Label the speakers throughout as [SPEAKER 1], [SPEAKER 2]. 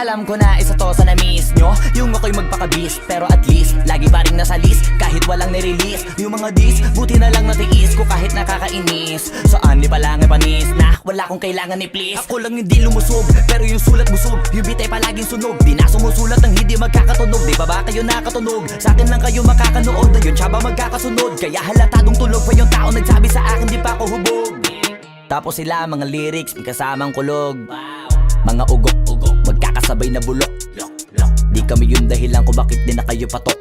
[SPEAKER 1] Alam ko na isa to sa na-miss nyo, yung ako'y magpakabis, pero at least lagi pa rin nasa list, kahit walang nirelease. Yung mga dis, buti na lang natiis ko kahit nakakainis. Saan di pa lang panis na wala kong kailangan ni please. Ako lang hindi lumusog, pero yung sulat busog. Yung beat ay palaging sunog, di na sumusulat ng hindi magkakatunog. Di ba ba kayo nakatunog? Sa akin lang kayo makakanood, ayun siya ba magkakasunod? Kaya halatadong tulog pa yung tao nagsabi sa akin di pa ako hubog. Tapos sila mga lyrics, may kasamang kulog. Mga ugok-ugok, magkakasabay na bulok. Di kami yung dahilan kung bakit di na kayo patok.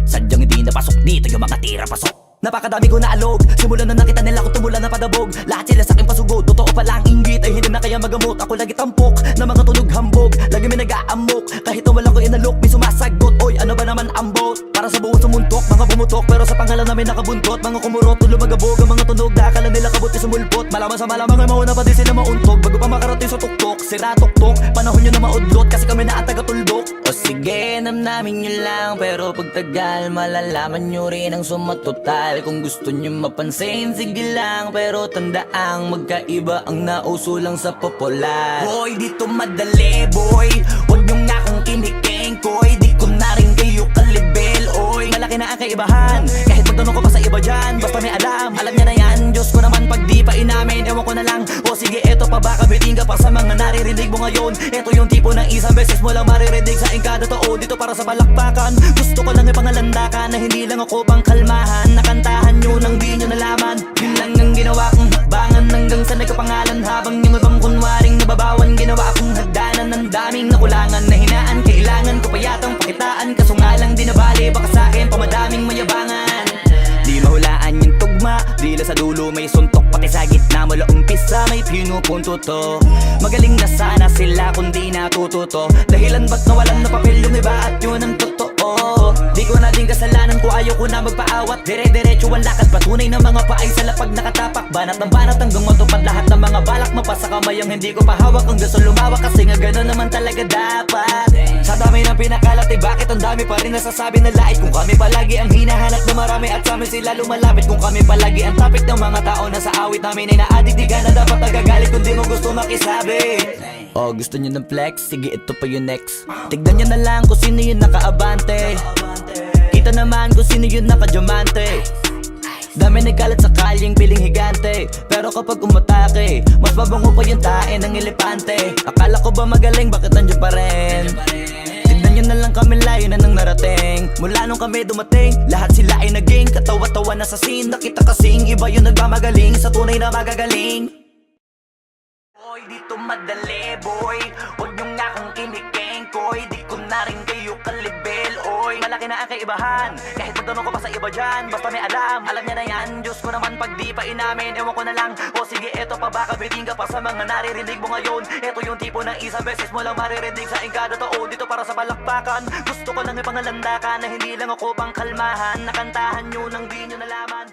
[SPEAKER 1] Sadyang hindi napasok dito yung mga tira pasok. Napakadami ko na alog, simula na nakita nila ko tumula na padabog. Lahat sila sa akin pasugod, totoo pala ang inggit ay hindi na kaya magamot. Ako lagi tampok, na mga tunog hambog. Lagi may nag-aamok, kahit na wala ko inalok. May sumasagot, oy ano ba naman ang bot? Para sa buong sumuntok, mga bumutok, pero sa pangalan namin nakabuntot. Mga kumurot, tulo magabog, ang mga tunog na akala nila kabut sumulpot. Malaman sa malamang ay mauna pa din sila mauntog. Bago pa makarating sa tuktok, sira tuktok. Panahon nyo na maudlot, kasi kami na ang taga-tuldok. O sige, namnamin nyo lang, pero pagtagal malalaman nyo rin ang sumatotal. Kung gusto nyo mapansin, sige lang, pero tandaang magkaiba ang nauso lang sa popular. Boy, dito madali, boy, huwag nyo nga akong kinikengkoy. Di ko na rin kayo kalibel, oy. Malaki na ang kaibahan, kahit magtanong ko pa sa iba dyan. Basta may alam niya na yan. Diyos ko naman pag di pa inamin, ewan ko na lang. O sige, eto pa ba kabiting ka pa sa mga naririnig mo ngayon. Eto yung tipo ng isang beses mo lang maririnig sa kada taon. Dito para sa balakbakan, gusto ko lang ipangalandakan na hindi lang ako pang kalmahan. Nakantahan nyo nang di nyo nalaman, yun lang ang ginawa kong hakbangan. Hanggang sa nagkapangalan habang yung ibang kunwaring nababawan. Ginawa akong hagdanan ng daming nakulangan na hinaan. Kailangan ko pa yatang pakitaan, kaso nga lang di nabali. Baka sa'kin pamadaming mayabangan. Di mahulaan yung tugma, dila sa dulo may suntok. Pati sa gitna mula umpisa may pinupunto to. Magaling na sana sila kung di natututo. Dahilan ba't nawalan na papel yung iba at yun ang totoo. Di ko na din kasalanan ko, ayaw ko na magpaawat. Dire-diretso ang lakad, patunay ng mga paay sa lapag nakatapak. Banat ng banat hanggang matupad lahat ng mga balak. Mapasa kamay ang hindi ko pahawak hanggang sa lumawak. Kasi nga gano'n naman talaga dapat. Sa dami ng pinakalat eh bakit ang dami pa rin nasasabi na lait. Kung kami palagi ang hinahanap na marami at sa amin sila lumalapit. Kung kami palagi ang topic ng mga tao na sa awit namin ay na-addict. Di ka na dapat nagagalit kung di mo gusto makisabi. Oh, gusto nyo ng flex? Sige, ito pa yung next. Tignan nyo na lang kung sino yung nakaabante. Kita naman kung sino yung nakadiamante. Dami nagkalat sa kalyeng piling higante, pero kapag umatake, mas mabango pa yung tae ng elepante. Akala ko ba magaling, bakit nandiyan pa rin? Tignan nyo na lang kami, layo na nang narating. Mula nung kami dumating, lahat sila ay naging katawa-tawa na sa scene. Nakita kasing iba yung nagmamagaling sa tunay na magagaling. Boy, dito madali, boy, huwag nyo nga akong kinikengkoy. Di ko na rin kayo kalibel, oy. Malaki na ang kaibahan, kahit magtanong ko pa sa iba dyan. Basta may alam niya na yan. Diyos ko naman pag di pa inamin, ewan ko na lang. O sige, eto pa ba kabiting ka pa sa mga naririnig mo ngayon. Eto yung tipo ng isang beses mo lang maririnig sa kada taon. Dito para sa balakbakan, gusto ko lang ipangalandakan na hindi lang ako pang kalmahan. Nakantahan nyo nang di nyo nalaman.